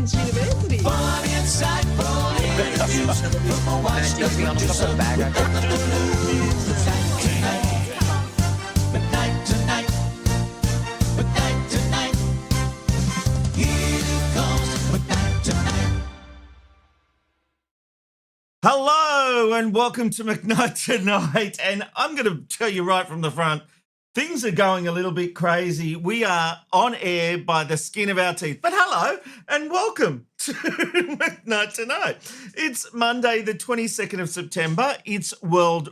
Queen's University. Funny, insightful interviews. From a watchdog to some McKnight Tonight. McKnight Tonight. Here comes McKnight Tonight. Hello and welcome to McKnight Tonight. And I'm going to tell you right from the front, things are going a little bit crazy. We are on air by the skin of our teeth. But hello and welcome to McKnight Tonight. It's Monday, the 22nd of September. It's now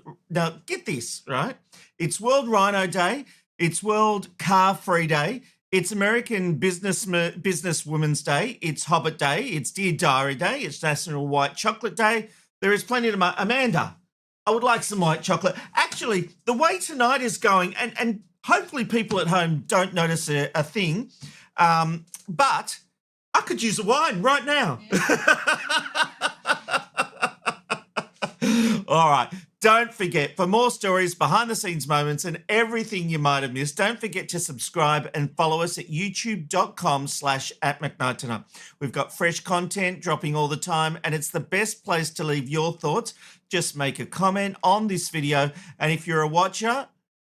get this, right? It's World Rhino Day. It's World Car Free Day. It's American Businesswomen's Day. It's Hobbit Day. It's Dear Diary Day. It's National White Chocolate Day. There is plenty to Amanda, I would like some white chocolate. Actually, the way tonight is going, and hopefully people at home don't notice a thing, but I could use a wine right now. All right. Don't forget, for more stories, behind-the-scenes moments, and everything you might have missed, don't forget to subscribe and follow us at youtube.com/@McKnightTonight. We've got fresh content dropping all the time, and it's the best place to leave your thoughts. Just make a comment on this video, and if you're a watcher,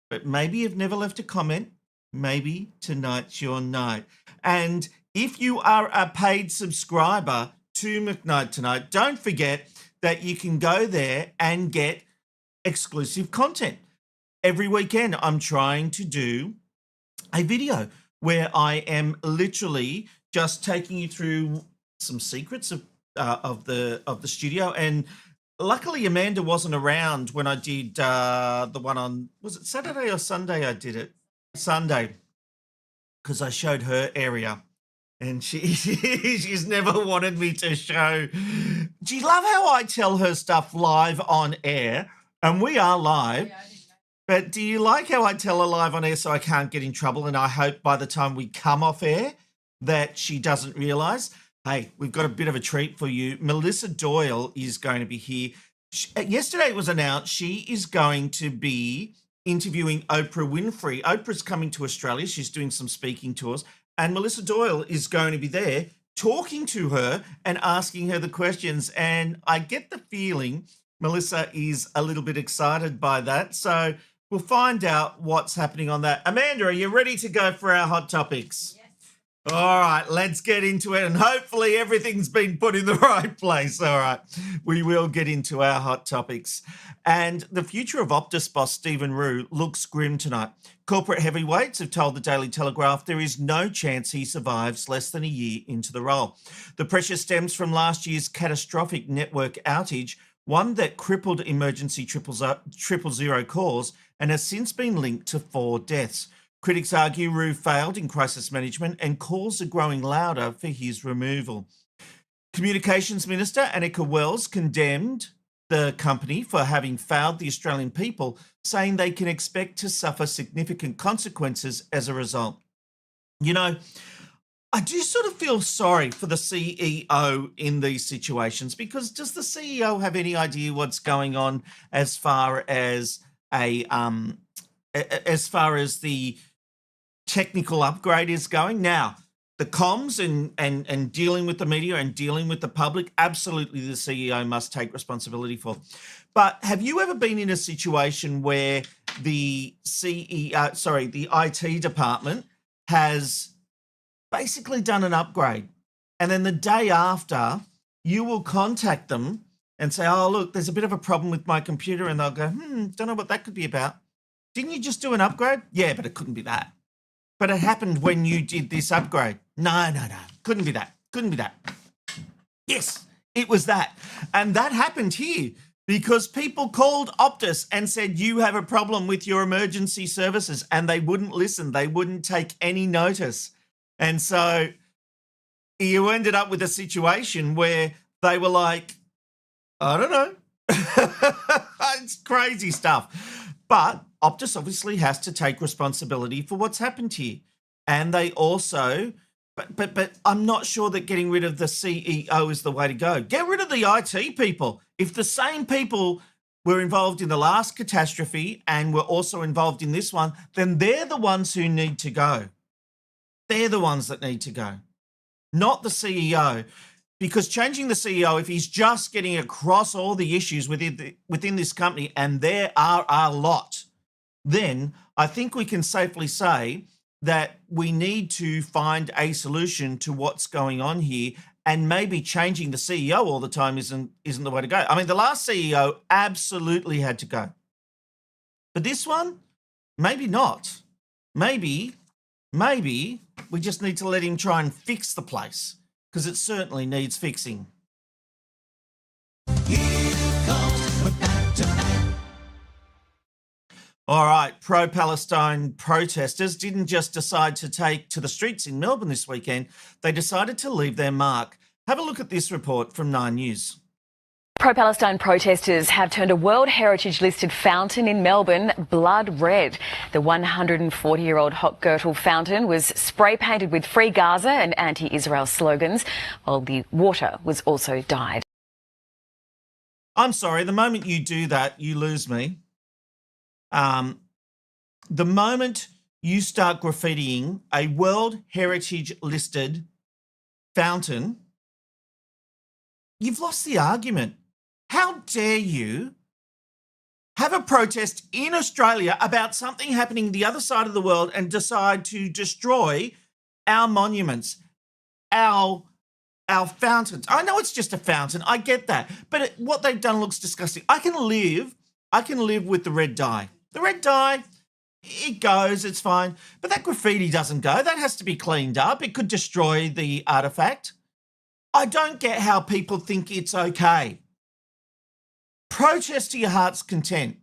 but maybe you've never left a comment, maybe tonight's your night. And if you are a paid subscriber to McKnight Tonight, don't forget that you can go there and get exclusive content. Every weekend, I'm trying to do a video where I am literally just taking you through some secrets of the studio. And luckily, Amanda wasn't around when I did the one on, was it Saturday or Sunday? I did it Sunday because I showed her area. And she's never wanted me to show. Do you love how I tell her stuff live on air? And we are live. Yeah, but do you like how I tell her live on air so I can't get in trouble? And I hope by the time we come off air that she doesn't realise. Hey, we've got a bit of a treat for you. Melissa Doyle is going to be here. Yesterday it was announced she is going to be interviewing Oprah Winfrey. Oprah's coming to Australia. She's doing some speaking tours. And Melissa Doyle is going to be there talking to her and asking her the questions. And I get the feeling Melissa is a little bit excited by that. So we'll find out what's happening on that. Amanda, are you ready to go for our hot topics? Yes. All right, let's get into it. And hopefully everything's been put in the right place. All right, we will get into our hot topics. And the future of Optus boss Stephen Roux looks grim tonight. Corporate heavyweights have told the Daily Telegraph there is no chance he survives less than a year into the role. The pressure stems from last year's catastrophic network outage, one that crippled emergency 000 calls and has since been linked to 4 deaths. Critics argue Roux failed in crisis management and calls are growing louder for his removal. Communications Minister Annika Wells condemned the company for having failed the Australian people, saying they can expect to suffer significant consequences as a result. You know, I do sort of feel sorry for the CEO in these situations, because does the CEO have any idea what's going on as far as the technical upgrade is going? Now, the comms and dealing with the media and dealing with the public, absolutely the CEO must take responsibility for. But have you ever been in a situation where the IT department has basically done an upgrade, and then the day after you will contact them and say, oh, look, there's a bit of a problem with my computer, and they'll go, don't know what that could be about. Didn't you just do an upgrade? Yeah, but it couldn't be that. But it happened when you did this upgrade. No. Couldn't be that. Yes, it was that. And that happened here because people called Optus and said, you have a problem with your emergency services, and they wouldn't listen. They wouldn't take any notice. And so you ended up with a situation where they were like, I don't know. It's crazy stuff. But Optus obviously has to take responsibility for what's happened here. And they also, but I'm not sure that getting rid of the CEO is the way to go. Get rid of the IT people. If the same people were involved in the last catastrophe and were also involved in this one, then they're the ones who need to go. They're the ones that need to go. not the CEO. Because changing the CEO, if he's just getting across all the issues within this company, and there are a lot, then I think we can safely say that we need to find a solution to what's going on here, and maybe changing the CEO all the time isn't the way to go. I mean, the last CEO absolutely had to go. But this one, maybe not. Maybe we just need to let him try and fix the place, because it certainly needs fixing. Here comes McKnight Tonight. All right, pro-Palestine protesters didn't just decide to take to the streets in Melbourne this weekend. They decided to leave their mark. Have a look at this report from 9 News. Pro-Palestine protesters have turned a World Heritage listed fountain in Melbourne blood red. The 140-year-old hot girdle fountain was spray painted with Free Gaza and anti-Israel slogans, while the water was also dyed. I'm sorry, the moment you do that, you lose me. The moment you start graffitiing a World Heritage listed fountain, you've lost the argument. How dare you have a protest in Australia about something happening the other side of the world and decide to destroy our monuments, our fountains? I know it's just a fountain, I get that, but what they've done looks disgusting. I can live with the red dye. The red dye, it goes, it's fine, but that graffiti doesn't go. That has to be cleaned up. It could destroy the artifact. I don't get how people think it's okay. Protest to your heart's content.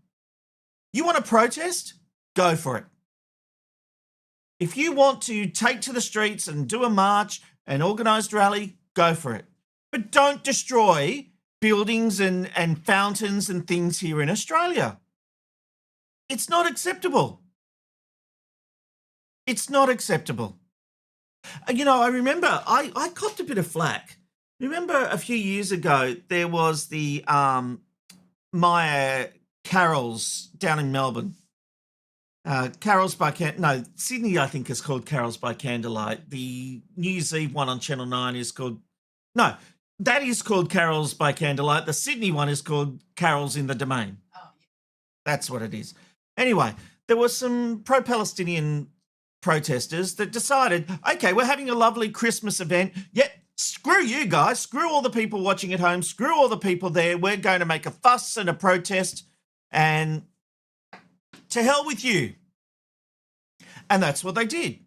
You want to protest? Go for it. If you want to take to the streets and do a march, an organised rally, go for it. But don't destroy buildings and fountains and things here in Australia. It's not acceptable. It's not acceptable. You know, I remember I copped a bit of flack. Remember a few years ago, there was the Maya Carols down in Melbourne. Carols by Sydney, I think, is called Carols by Candlelight. The New Year's Eve one on Channel 9 is called, no, that is called Carols by Candlelight. The Sydney one is called Carols in the Domain. Oh, yeah. That's what it is. Anyway, there were some pro-Palestinian protesters that decided, okay, we're having a lovely Christmas event. Yet, screw you guys. Screw all the people watching at home. Screw all the people there. We're going to make a fuss and a protest, and to hell with you. And that's what they did.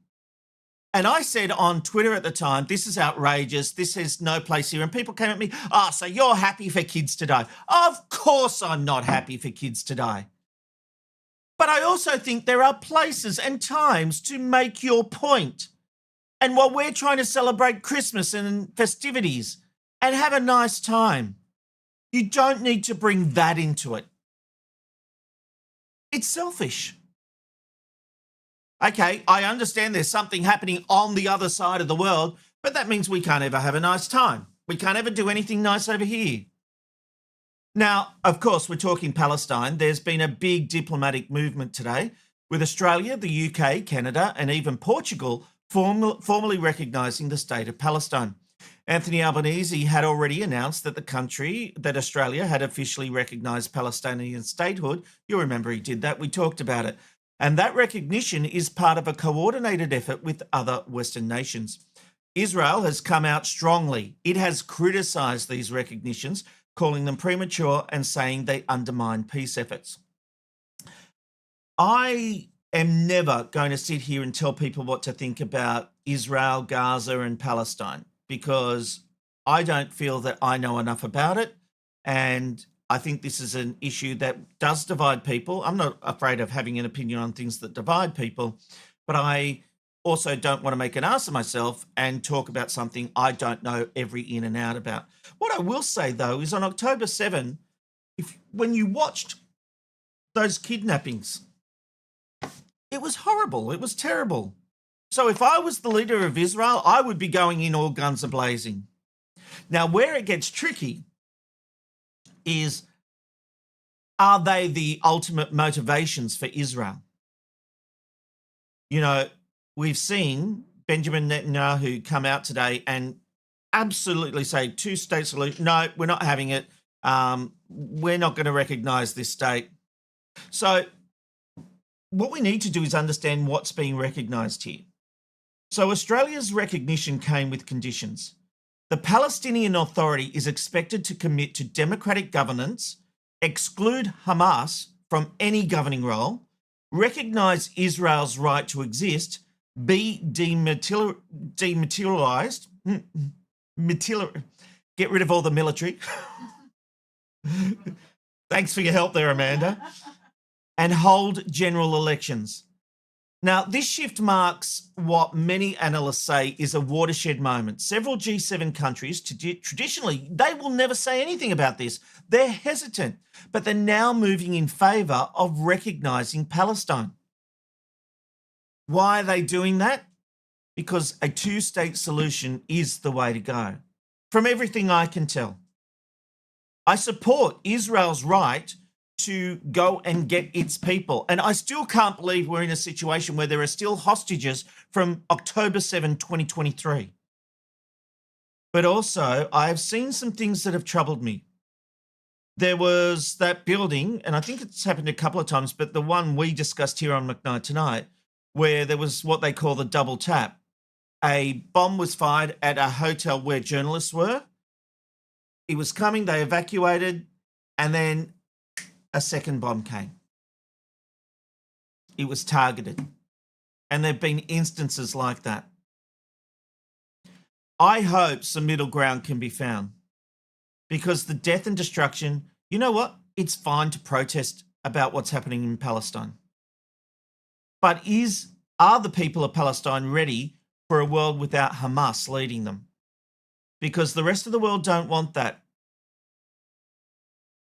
And I said on Twitter at the time, this is outrageous. This has no place here. And people came at me, so you're happy for kids to die. Of course I'm not happy for kids to die. But I also think there are places and times to make your point. And while we're trying to celebrate Christmas and festivities and have a nice time, you don't need to bring that into it. It's selfish. Okay, I understand there's something happening on the other side of the world, but that means we can't ever have a nice time. We can't ever do anything nice over here. Now, of course, we're talking Palestine. There's been a big diplomatic movement today with Australia, the UK, Canada, and even Portugal formally recognising the state of Palestine. Anthony Albanese had already announced that Australia had officially recognised Palestinian statehood. You'll remember he did that. We talked about it. And that recognition is part of a coordinated effort with other Western nations. Israel has come out strongly. It has criticised these recognitions, calling them premature and saying they undermine peace efforts. I am never going to sit here and tell people what to think about Israel, Gaza, and Palestine, because I don't feel that I know enough about it. And I think this is an issue that does divide people. I'm not afraid of having an opinion on things that divide people, but I also don't want to make an ass of myself and talk about something I don't know every in and out about. What I will say, though, is on October 7, when you watched those kidnappings, it was horrible. It was terrible. So if I was the leader of Israel, I would be going in all guns a-blazing. Now, where it gets tricky is, are they the ultimate motivations for Israel? You know, we've seen Benjamin Netanyahu come out today and absolutely say two-state solution. No, we're not having it. We're not going to recognise this state. So what we need to do is understand what's being recognised here. So Australia's recognition came with conditions. The Palestinian Authority is expected to commit to democratic governance, exclude Hamas from any governing role, recognise Israel's right to exist, be dematerialised, get rid of all the military. Thanks for your help there, Amanda. And hold general elections. Now, this shift marks what many analysts say is a watershed moment. Several G7 countries, traditionally, they will never say anything about this. They're hesitant, but they're now moving in favour of recognising Palestine. Why are they doing that? Because a two-state solution is the way to go. From everything I can tell, I support Israel's right to go and get its people. And I still can't believe we're in a situation where there are still hostages from October 7, 2023. But also, I have seen some things that have troubled me. There was that building, and I think it's happened a couple of times, but the one we discussed here on McKnight Tonight, where there was what they call the double tap. A bomb was fired at a hotel where journalists were. It was coming, they evacuated, and then a second bomb came. It was targeted. And there have been instances like that. I hope some middle ground can be found, because the death and destruction, you know what? It's fine to protest about what's happening in Palestine. But are the people of Palestine ready for a world without Hamas leading them? Because the rest of the world don't want that.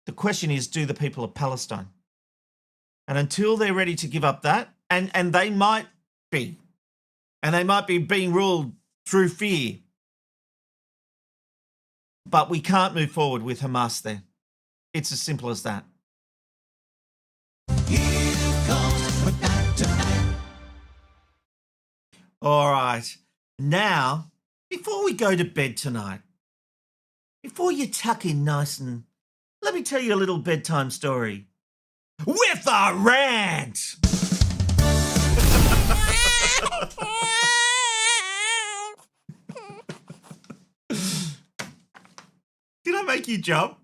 The question is, do the people of Palestine? And until they're ready to give up that, and they might be, and they might be being ruled through fear, but we can't move forward with Hamas there. It's as simple as that. Here comes McKnight Tonight. All right. Now, before we go to bed tonight, before you tuck in nice and, let me tell you a little bedtime story with a rant. Did I make you jump?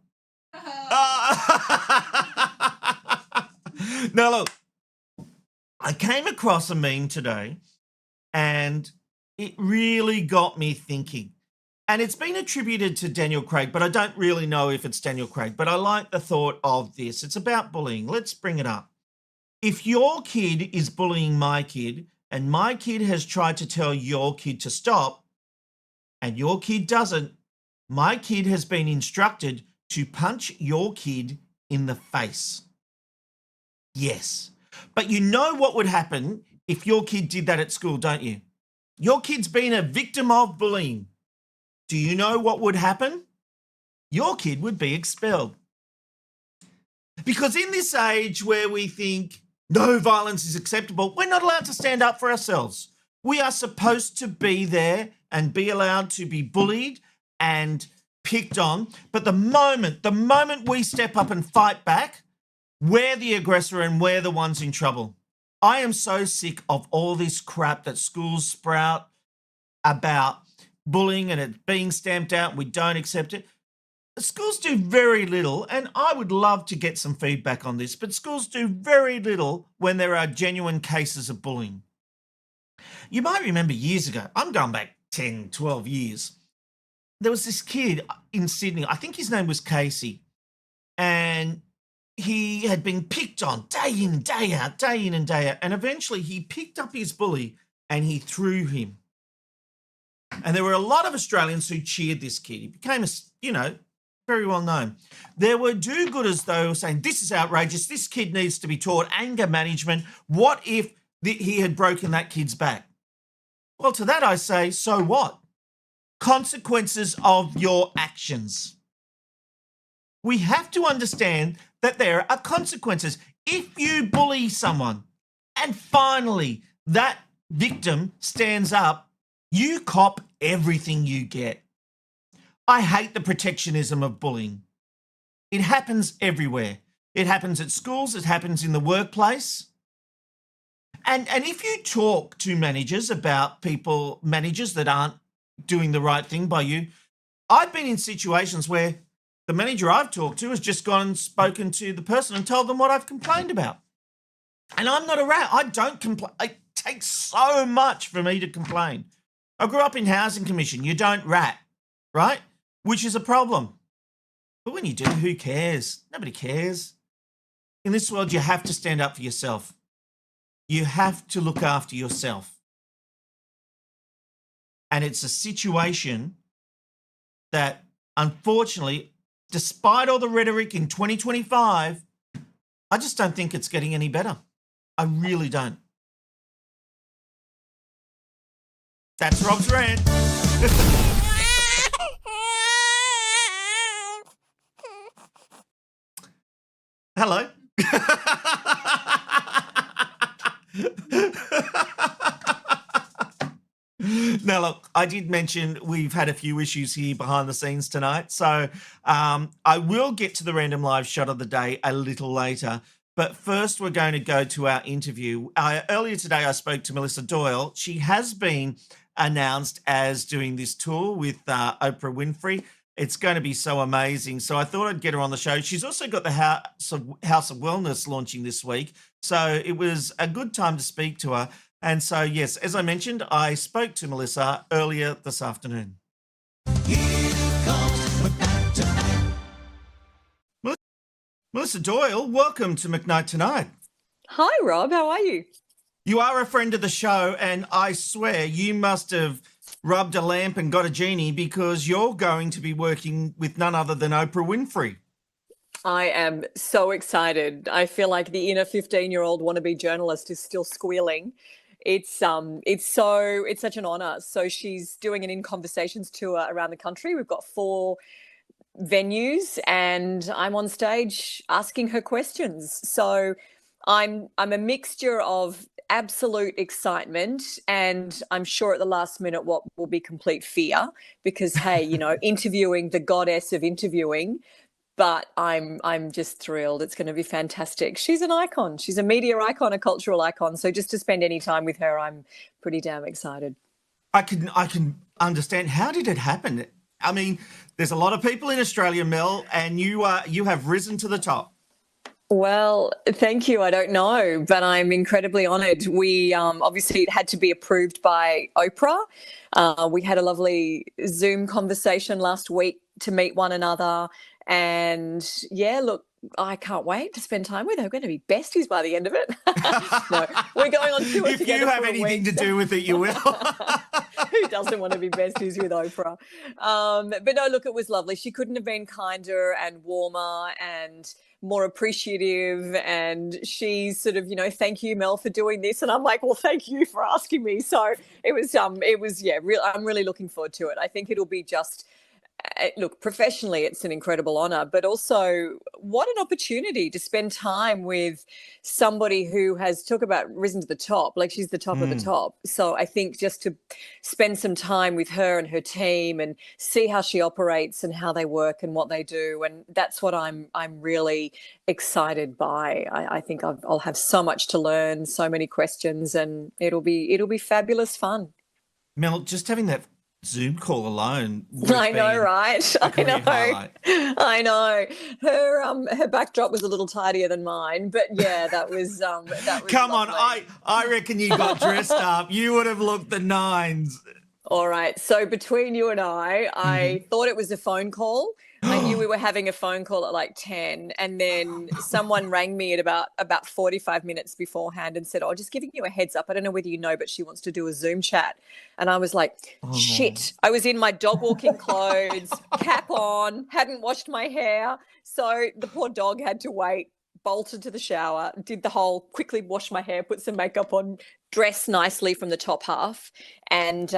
Now, look, I came across a meme today and it really got me thinking. And it's been attributed to Daniel Craig, but I don't really know if it's Daniel Craig. But I like the thought of this. It's about bullying. Let's bring it up. If your kid is bullying my kid and my kid has tried to tell your kid to stop and your kid doesn't, my kid has been instructed to punch your kid in the face. Yes. But you know what would happen if your kid did that at school, don't you? Your kid's been a victim of bullying. Do you know what would happen? Your kid would be expelled. Because in this age where we think no violence is acceptable, we're not allowed to stand up for ourselves. We are supposed to be there and be allowed to be bullied and picked on. But the moment we step up and fight back, we're the aggressor and we're the ones in trouble. I am so sick of all this crap that schools sprout about bullying and it being stamped out. We don't accept it. The schools do very little, and I would love to get some feedback on this, but schools do very little when there are genuine cases of bullying. You might remember years ago, I'm going back 10, 12 years, there was this kid in Sydney, I think his name was Casey, and he had been picked on day in, day out, day in and day out, and eventually he picked up his bully and he threw him. And there were a lot of Australians who cheered this kid. He became, very well known. There were do-gooders, though, saying, this is outrageous. This kid needs to be taught anger management. What if he had broken that kid's back? Well, to that I say, so what? Consequences of your actions. We have to understand that there are consequences. If you bully someone and finally that victim stands up You cop everything you get. I hate the protectionism of bullying. It happens everywhere. It happens at schools. It happens in the workplace. And if you talk to managers about managers that aren't doing the right thing by you, I've been in situations where the manager I've talked to has just gone and spoken to the person and told them what I've complained about. And I'm not a rat. I don't complain. It takes so much for me to complain. I grew up in housing commission. You don't rat, right? Which is a problem. But when you do, who cares? Nobody cares. In this world, you have to stand up for yourself. You have to look after yourself. And it's a situation that, unfortunately, despite all the rhetoric in 2025, I just don't think it's getting any better. I really don't. That's Rob's rant. Hello. Now, look, I did mention we've had a few issues here behind the scenes tonight. So I will get to the random live shot of the day a little later. But first, we're going to go to our interview. Earlier today, I spoke to Melissa Doyle. She has been announced as doing this tour with Oprah Winfrey. It's going to be so amazing. So I thought I'd get her on the show. She's also got the House of Wellness launching this week. So it was a good time to speak to her. And so, yes, as I mentioned, I spoke to Melissa earlier this afternoon. Here comes McKnight Tonight. Melissa Doyle, welcome to McKnight Tonight. Hi, Rob. How are you? You are a friend of the show, and I swear you must have rubbed a lamp and got a genie because you're going to be working with none other than Oprah Winfrey. I am so excited. I feel like the inner 15-year-old wannabe journalist is still squealing. It's such an honor. So she's doing an In Conversations tour around the country. We've got 4 venues, and I'm on stage asking her questions. So I'm a mixture of absolute excitement and I'm sure at the last minute what will be complete fear because, hey, interviewing the goddess of interviewing. But I'm just thrilled. It's going to be fantastic. She's an icon. She's a media icon, a cultural icon. So just to spend any time with her, I'm pretty damn excited. I can understand. How did it happen? I mean, there's a lot of people in Australia, Mel, and you have risen to the top. Well, thank you. I don't know, but I'm incredibly honoured. We obviously it had to be approved by Oprah. We had a lovely Zoom conversation last week to meet one another. And yeah, look, I can't wait to spend time with her. We're going to be besties by the end of it. No, we're going on tour if together. If you have anything to do with it, you will. Who doesn't want to be besties with Oprah? But no, look, it was lovely. She couldn't have been kinder and warmer and more appreciative. And she's sort of, thank you, Mel, for doing this. And I'm like, well, thank you for asking me. So it was I'm really looking forward to it. I think it'll be just, look, professionally, it's an incredible honor, but also what an opportunity to spend time with somebody who has risen to the top, like she's the top of the top. So I think just to spend some time with her and her team and see how she operates and how they work and what they do. And that's what I'm really excited by. I think I'll have so much to learn, so many questions, and it'll be fabulous fun. Mel, just having that Zoom call alone. I know, right? I know. Her backdrop was a little tidier than mine, but yeah, that was Come lovely. on, I reckon you got dressed up. You would have looked the nines. All right. So between you and I thought it was a phone call. I knew we were having a phone call at like 10, and then someone rang me at about 45 minutes beforehand and said, "Oh, just giving you a heads up. I don't know whether you know, but she wants to do a Zoom chat." And I was like, shit. I was in my dog walking clothes, cap on, hadn't washed my hair. So the poor dog had to wait, bolted to the shower, did the whole quickly wash my hair, put some makeup on, dress nicely from the top half, and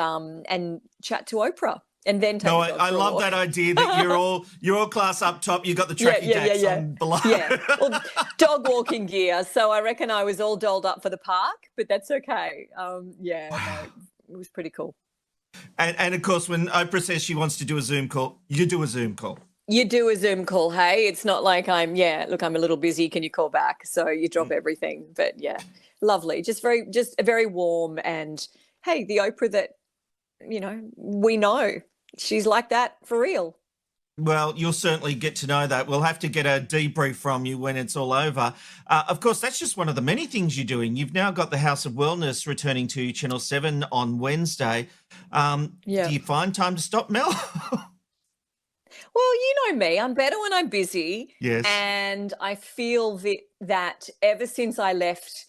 chat to Oprah. And then I love that idea that you're all class up top. You got the tracky dacks on below. Yeah, well, dog walking gear. So I reckon I was all dolled up for the park, but that's okay. It was pretty cool. And of course, when Oprah says she wants to do a Zoom call, you do a Zoom call. You do a Zoom call, hey? It's not like I'm a little busy. Can you call back? So you drop everything. But yeah, lovely. Just very warm. And hey, the Oprah that, we know, she's like that for real. Well, you'll certainly get to know that. We'll have to get a debrief from you when it's all over. Of course, that's just one of the many things you're doing. You've now got the House of Wellness returning to Channel 7 on Wednesday. Do you find time to stop, Mel? Well, you know me, I'm better when I'm busy. Yes. And I feel that ever since I left,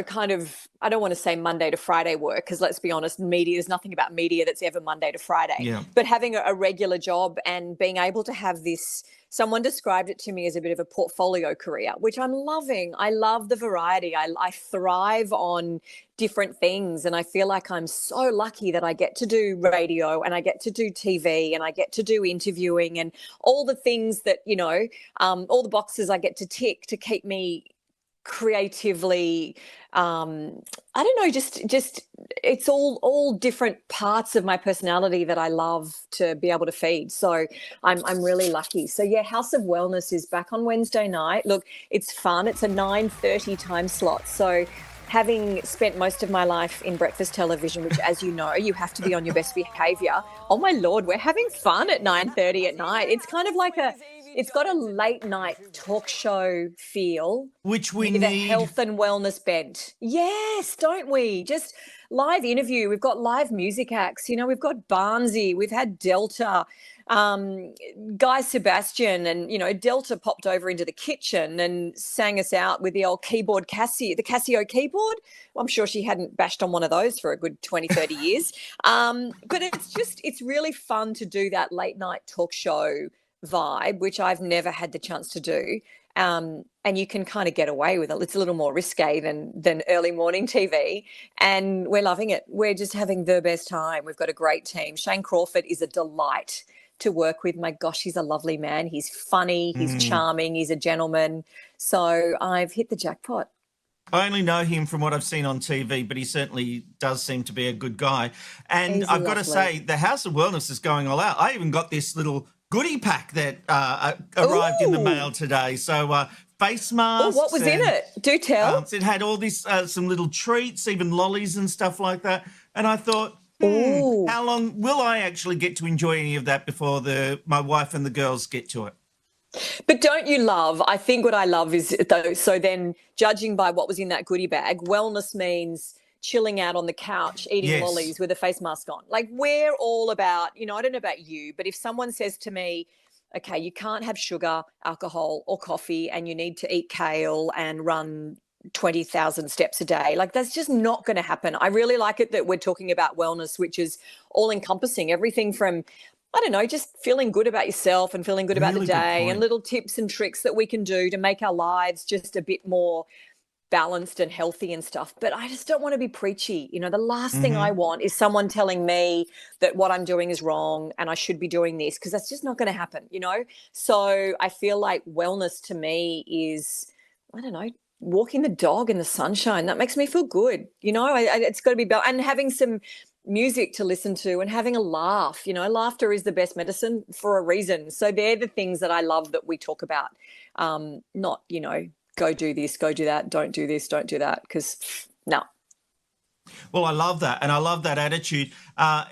kind of, I don't want to say Monday to Friday work, because let's be honest, there's nothing about media that's ever Monday to Friday. Yeah. But having a regular job and being able to have this, someone described it to me as a bit of a portfolio career, which I'm loving. I love the variety. I thrive on different things. And I feel like I'm so lucky that I get to do radio and I get to do TV and I get to do interviewing and all the things that, all the boxes I get to tick to keep me creatively, I don't know, just it's all different parts of my personality that I love to be able to feed. So I'm really lucky. So yeah, House of Wellness is back on Wednesday night. Look, it's fun. It's a 9:30 time slot. So having spent most of my life in breakfast television, which, as you know, you have to be on your best behaviour. Oh my Lord, we're having fun at 9:30 at night. It's kind of like it's got a late night talk show feel. Which we with need. a health and wellness bent. Yes, don't we? Just live interview. We've got live music acts. We've got Barnsey. We've had Delta, Guy Sebastian, and, Delta popped over into the kitchen and sang us out with the old keyboard the Casio keyboard. Well, I'm sure she hadn't bashed on one of those for a good 20, 30 years. But it's really fun to do that late night talk show vibe, which I've never had the chance to do. And you can kind of get away with it. It's a little more risque than early morning TV. And we're loving it. We're just having the best time. We've got a great team. Shane Crawford is a delight to work with. My gosh, he's a lovely man. He's funny. He's charming. He's a gentleman. So I've hit the jackpot. I only know him from what I've seen on TV, but he certainly does seem to be a good guy. And I've got to say, the House of Wellness is going all out. I even got this little goodie pack that arrived in the mail today. So face masks. What was in it? Do tell. It had all this, some little treats, even lollies and stuff like that. And I thought, how long will I actually get to enjoy any of that before my wife and the girls get to it? But don't you love, I think what I love is, so then judging by what was in that goodie bag, wellness means chilling out on the couch, eating lollies with a face mask on. Like, we're all about, I don't know about you, but if someone says to me, okay, you can't have sugar, alcohol or coffee and you need to eat kale and run 20,000 steps a day, like, that's just not going to happen. I really like it that we're talking about wellness, which is all encompassing, everything from, I don't know, just feeling good about yourself and feeling good about the day and little tips and tricks that we can do to make our lives just a bit more balanced and healthy and stuff. But I just don't want to be preachy. The last thing I want is someone telling me that what I'm doing is wrong and I should be doing this, because that's just not going to happen, So I feel like wellness to me is, I don't know, walking the dog in the sunshine. That makes me feel good. It's got to be and having some music to listen to and having a laugh. Laughter is the best medicine for a reason. So they're the things that I love that we talk about. Not, go do this, go do that, don't do this, don't do that, because no. Well, I love that. And I love that attitude.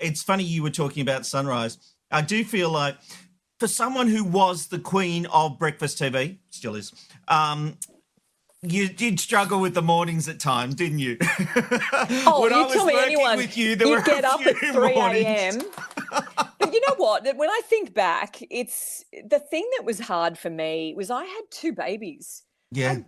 It's funny you were talking about Sunrise. I do feel like for someone who was the queen of breakfast TV, still is, you did struggle with the mornings at times, didn't you? Oh, when you tell me anyone, with you get up at 3 a.m. But you know what? When I think back, it's the thing that was hard for me was I had 2 babies. Yeah.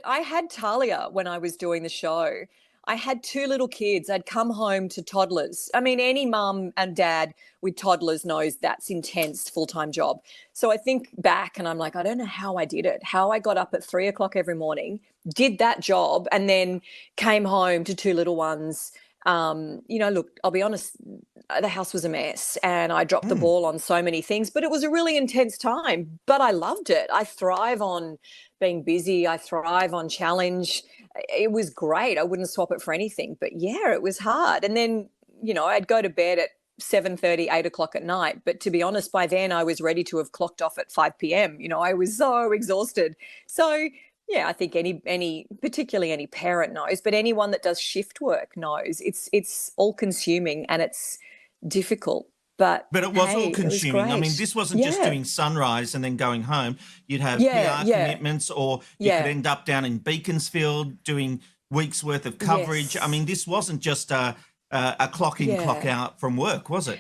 I had Talia when I was doing the show. I had 2 little kids. I'd come home to toddlers. I mean, any mum and dad with toddlers knows that's intense full-time job. So I think back and I'm like, I don't know how I did it, how I got up at 3 o'clock every morning, did that job, and then came home to 2 little ones. Look, I'll be honest, the house was a mess and I dropped the ball on so many things, but it was a really intense time, but I loved it. I thrive on being busy. I thrive on challenge. It was great. I wouldn't swap it for anything, but yeah, it was hard. And then, I'd go to bed at 7:30, 8 o'clock at night. But to be honest, by then I was ready to have clocked off at 5 p.m. I was so exhausted. So yeah, I think particularly any parent knows, but anyone that does shift work knows it's all consuming and it's difficult. But it was hey, all consuming. I mean, great. this wasn't just Yeah. doing Sunrise and then going home. You'd have Yeah, PR yeah. commitments, or you could end up down in Beaconsfield doing weeks worth of coverage. Yes. I mean, this wasn't just a clock in, clock out from work, was it?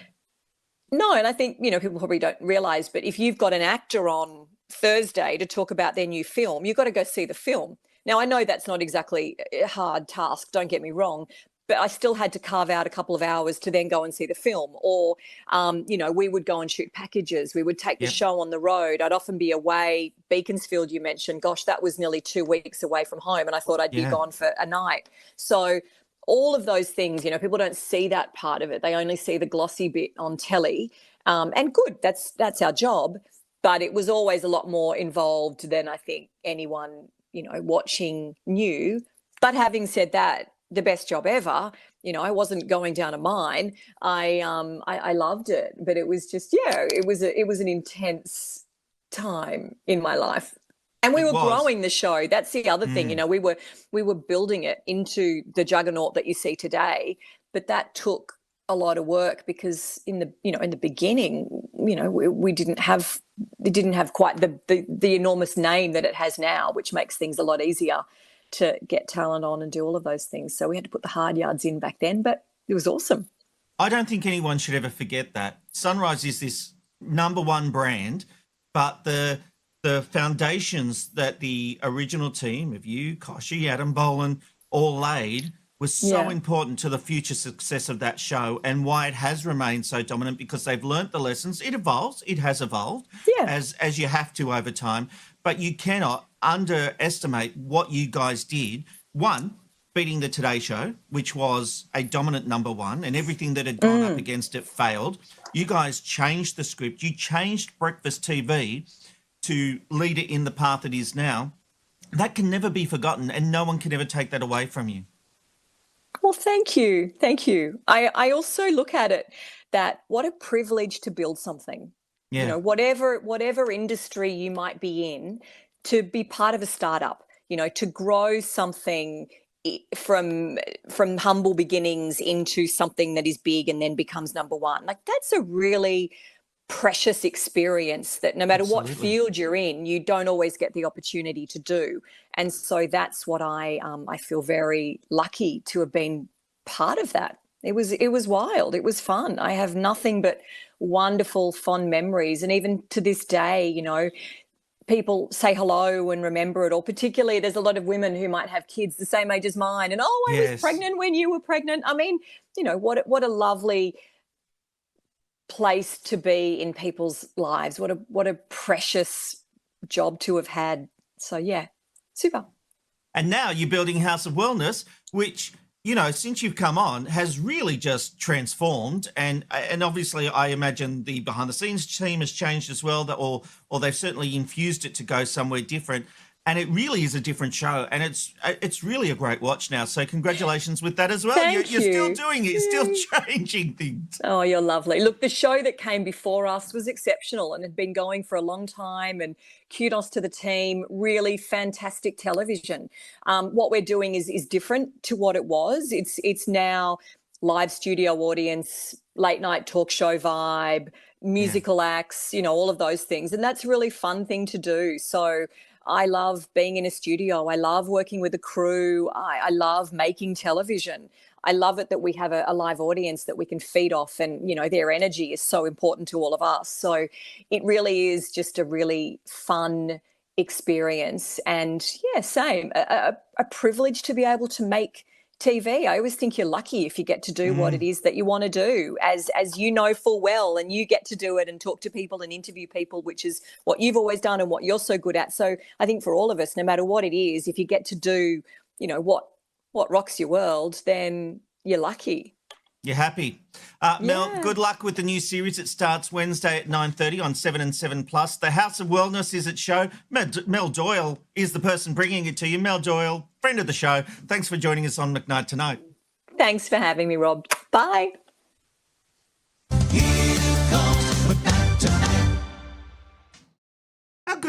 No, and I think, people probably don't realise, but if you've got an actor on Thursday to talk about their new film, you've got to go see the film. Now, I know that's not exactly a hard task, don't get me wrong, but I still had to carve out a couple of hours to then go and see the film. Or, we would go and shoot packages. We would take the show on the road. I'd often be away. Beaconsfield, you mentioned, gosh, that was nearly 2 weeks away from home, and I thought I'd be gone for a night. So all of those things, people don't see that part of it. They only see the glossy bit on telly. And good, that's our job. But it was always a lot more involved than I think anyone, watching knew. But having said that, the best job ever, I wasn't going down a mine. I loved it, but it was just, it was an intense time in my life. And we were growing the show. That's the other thing, we were building it into the juggernaut that you see today. But that took a lot of work because in the beginning, we didn't have quite the enormous name that it has now, which makes things a lot easier to get talent on and do all of those things. So we had to put the hard yards in back then, but it was awesome. I don't think anyone should ever forget that. Sunrise is this #1 brand, but the foundations that the original team of you, Koshy, Adam Boland, all laid was so important to the future success of that show, and why it has remained so dominant, because they've learnt the lessons. It evolves. It has evolved as you have to over time, but you cannot underestimate what you guys did. One, beating the Today Show, which was a dominant #1, and everything that had gone up against it failed. You guys changed the script. You changed breakfast TV to lead it in the path it is now. That can never be forgotten, and no one can ever take that away from you. Well, thank you. Thank you. I also look at it that what a privilege to build something. Yeah. Whatever industry you might be in, to be part of a startup, to grow something from humble beginnings into something that is big and then becomes #1. Like, that's a really precious experience that no matter what field you're in, you don't always get the opportunity to do. And so that's what I feel very lucky to have been part of that. It was wild. It was fun. I have nothing but wonderful, fond memories. And even to this day, people say hello and remember it, or particularly there's a lot of women who might have kids the same age as mine. And, I was pregnant when you were pregnant. I mean, what a lovely place to be in people's lives. What a precious job to have had. So yeah, super. And now you're building House of Wellness, which, since you've come on, has really just transformed. And obviously I imagine the behind the scenes team has changed as well, or they've certainly infused it to go somewhere different. And it really is a different show, and it's really a great watch now. So congratulations with that as well. Thank You're you. still doing it. You're still changing things. Oh, you're lovely. Look, the show that came before us was exceptional and had been going for a long time, and kudos to the team. Really fantastic television. What we're doing is different to what it was. It's now live studio audience, late night talk show vibe, musical acts, all of those things. And that's a really fun thing to do. So I love being in a studio. I love working with a crew. I love making television. I love it that we have a live audience that we can feed off, and, their energy is so important to all of us. So it really is just a really fun experience. And same, a privilege to be able to make TV. I always think you're lucky if you get to do what it is that you want to do, as you know full well, and you get to do it and talk to people and interview people, which is what you've always done and what you're so good at. So I think for all of us, no matter what it is, if you get to do, what rocks your world, then you're lucky. You're happy. Mel, good luck with the new series. It starts Wednesday at 9:30 on 7 and 7 Plus. The House of Wellness is its show. Mel Doyle is the person bringing it to you. Mel Doyle, friend of the show. Thanks for joining us on McKnight Tonight. Thanks for having me, Rob. Bye.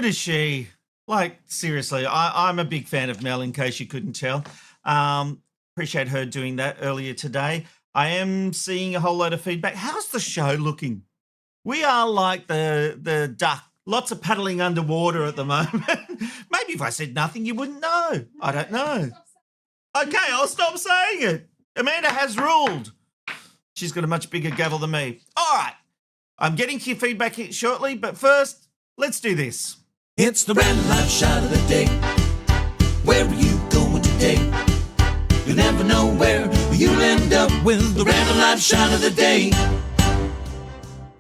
good is she? Like, seriously, I'm a big fan of Mel, in case you couldn't tell. Appreciate her doing that earlier today. I am seeing a whole load of feedback. How's the show looking? We are like the duck. Lots of paddling underwater at the moment. Maybe if I said nothing, you wouldn't know. I don't know. Okay, I'll stop saying it. Amanda has ruled. She's got a much bigger gavel than me. All right. I'm getting to your feedback shortly, but first, let's do this. It's the random life shot of the day. Where are you going today? You'll never know where you'll end up with the random life shot of the day.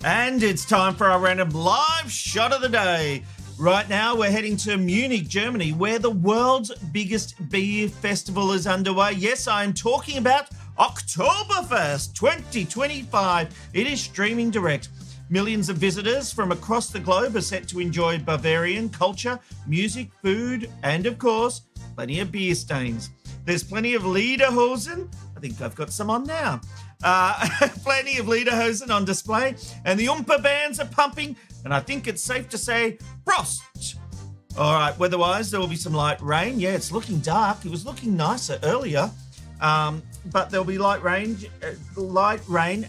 And it's time for our random live shot of the day. Right now, we're heading to Munich, Germany, where the world's biggest beer festival is underway. Yes, I'm talking about Oktoberfest 2025. It is streaming direct. Millions of visitors from across the globe are set to enjoy Bavarian culture, music, food, and of course, plenty of beer stains. There's plenty of Lederhosen. I think I've got some on now. Plenty of Lederhosen on display, and the Oompa bands are pumping, and I think it's safe to say, Prost! All right, weather-wise, there will be some light rain. Yeah, it's looking dark. It was looking nicer earlier, but there'll be light rain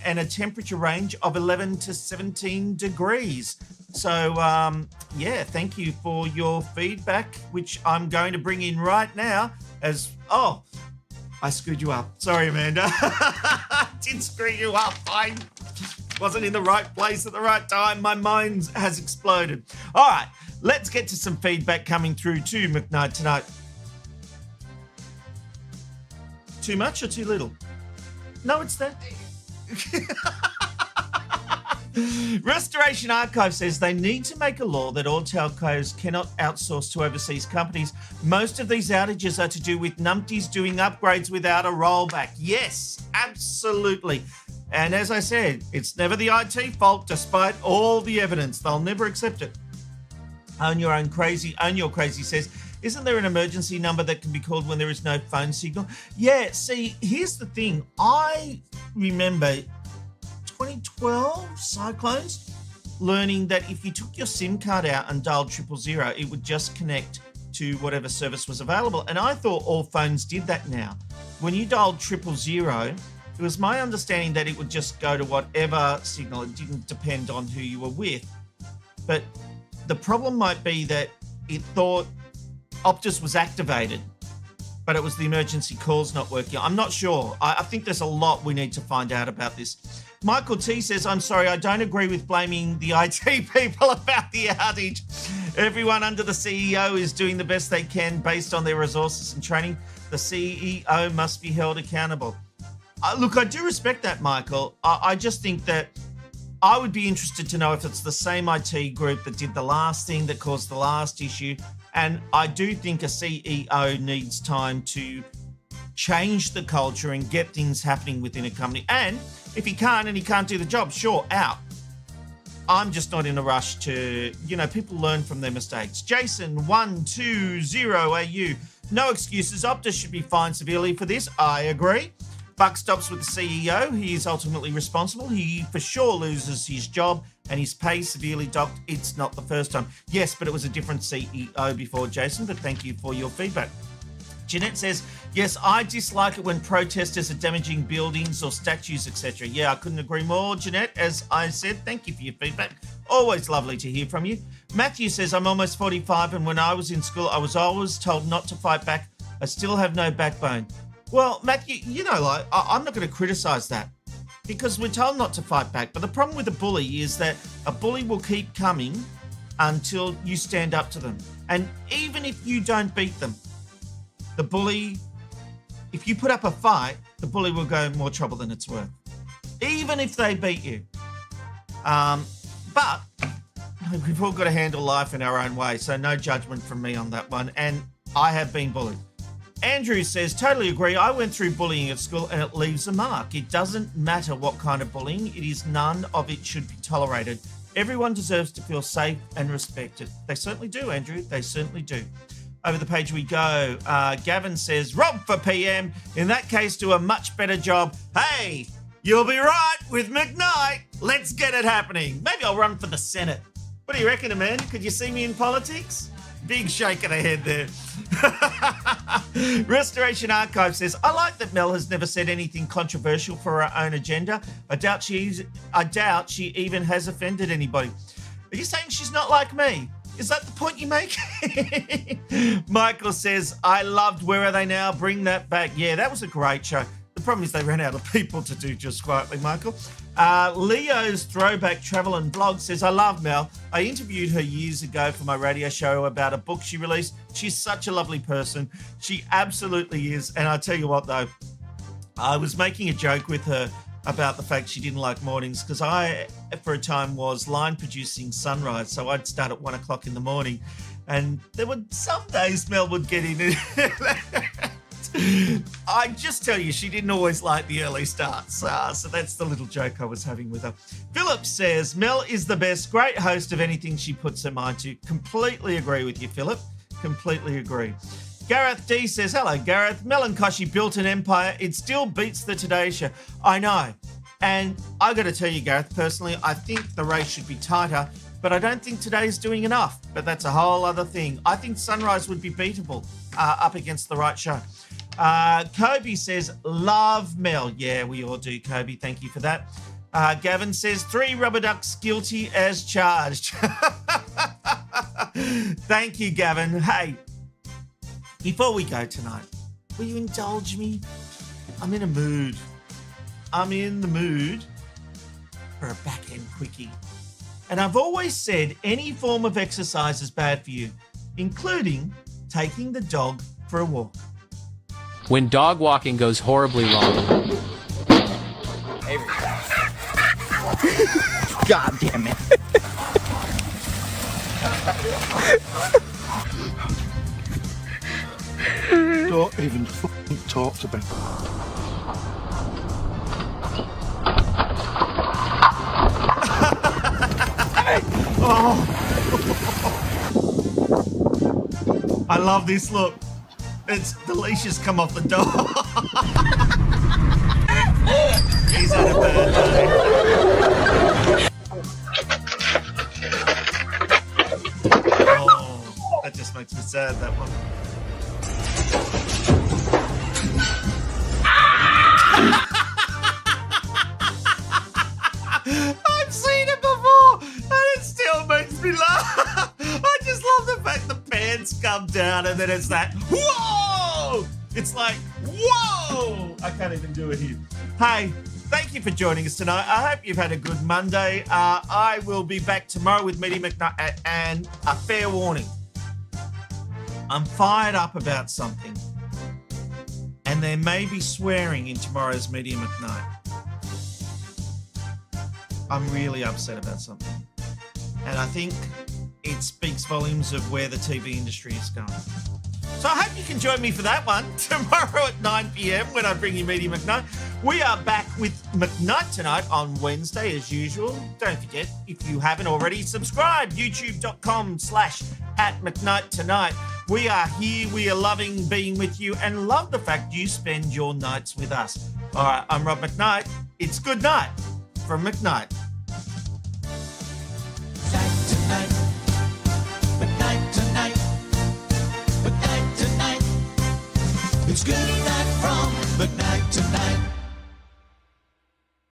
and a temperature range of 11 to 17 degrees. So, yeah, thank you for your feedback, which I'm going to bring in right now as... Oh, I screwed you up. Sorry, Amanda. I did screw you up. I wasn't in the right place at the right time. My mind has exploded. All right, let's get to some feedback coming through to McKnight Tonight. Too much or too little? No, it's there. Restoration Archive says they need to make a law that all telcos cannot outsource to overseas companies. Most of these outages are to do with numpties doing upgrades without a rollback. Yes, absolutely. And as I said, it's never the IT fault, despite all the evidence. They'll never accept it. Own Your Crazy says, isn't there an emergency number that can be called when there is no phone signal? Yeah, see, here's the thing. I remember 2012 cyclones, learning that if you took your SIM card out and dialed 000, it would just connect to whatever service was available. And I thought all phones did that now. When you dialed 000, it was my understanding that it would just go to whatever signal. It didn't depend on who you were with. But the problem might be that it thought Optus was activated, but it was the emergency calls not working. I'm not sure. I think there's a lot we need to find out about this. Michael T says, I'm sorry, I don't agree with blaming the IT people about the outage. Everyone under the CEO is doing the best they can based on their resources and training. The CEO must be held accountable. Look, I do respect that, Michael. I just think that I would be interested to know if it's the same IT group that did the last thing that caused the last issue. And I do think a CEO needs time to change the culture and get things happening within a company. And if he can't do the job, sure, out. I'm just not in a rush to, people learn from their mistakes. Jason 120AU, no excuses. Optus should be fined severely for this. I agree. Buck stops with the CEO. He is ultimately responsible. He for sure loses his job and his pay severely docked. It's not the first time. Yes, but it was a different CEO before, Jason, but thank you for your feedback. Jeanette says, yes, I dislike it when protesters are damaging buildings or statues, etc. Yeah, I couldn't agree more, Jeanette. As I said, thank you for your feedback. Always lovely to hear from you. Matthew says, I'm almost 45, and when I was in school, I was always told not to fight back. I still have no backbone. Well, Matthew, I'm not going to criticize that because we're told not to fight back. But the problem with a bully is that a bully will keep coming until you stand up to them. And even if you don't beat them, the bully, if you put up a fight, the bully will go more trouble than it's worth, even if they beat you. But we've all got to handle life in our own way, so no judgment from me on that one. And I have been bullied. Andrew says, totally agree. I went through bullying at school and it leaves a mark. It doesn't matter what kind of bullying. It is none of it should be tolerated. Everyone deserves to feel safe and respected. They certainly do, Andrew. They certainly do. Over the page we go. Gavin says, Rob for PM. In that case, do a much better job. Hey, you'll be right with McKnight. Let's get it happening. Maybe I'll run for the Senate. What do you reckon, Amanda? Could you see me in politics? Big shake of the head there. Restoration Archive says, I like that Mel has never said anything controversial for her own agenda. I doubt she even has offended anybody. Are you saying she's not like me? Is that the point you make? Michael says, I loved Where Are They Now? Bring that back. Yeah, that was a great show. The problem is they ran out of people to do Just Quietly, Michael. Leo's Throwback Travel and Blog says, I love Mel. I interviewed her years ago for my radio show about a book she released. She's such a lovely person. She absolutely is. And I tell you what, though, I was making a joke with her about the fact she didn't like mornings because I, for a time, was line producing Sunrise. So I'd start at 1 o'clock in the morning. And there were some days Mel would get in. I just tell you, she didn't always like the early starts. So that's the little joke I was having with her. Philip says, Mel is the best, great host of anything she puts her mind to. Completely agree with you, Philip. Completely agree. Gareth D says, hello, Gareth. Mel and Koshy built an empire. It still beats the Today Show. I know. And I got to tell you, Gareth, personally, I think the race should be tighter, but I don't think Today's doing enough. But that's a whole other thing. I think Sunrise would be beatable up against the right show. Kobe says, love Mel. Yeah, we all do, Kobe. Thank you for that. Gavin says, 3 rubber ducks guilty as charged. Thank you, Gavin. Hey, before we go tonight, will you indulge me? I'm in a mood. I'm in the mood for a back-end quickie. And I've always said any form of exercise is bad for you, including taking the dog for a walk. When dog walking goes horribly wrong. God damn it. Don't even fucking talk to me. Oh. I love this look. The leash has come off the dog. He's had a bad day. Oh, that just makes me sad, that one. I've seen it before, and it still makes me laugh. I just love the fact the pants come down, and then it's that, whoa! It's like, whoa! I can't even do it here. Hey, thank you for joining us tonight. I hope you've had a good Monday. I will be back tomorrow with Media McKnight, and a fair warning. I'm fired up about something, and there may be swearing in tomorrow's Media McKnight. I'm really upset about something. And I think it speaks volumes of where the TV industry is going. So I hope you can join me for that one tomorrow at 9 p.m. when I bring you Media McKnight. We are back with McKnight Tonight on Wednesday as usual. Don't forget, if you haven't already, subscribe, youtube.com/@McKnight Tonight. We are here. We are loving being with you and love the fact you spend your nights with us. All right, I'm Rob McKnight. It's good night from McKnight. McKnight Tonight. McKnight Tonight. It's good night from McKnight Tonight.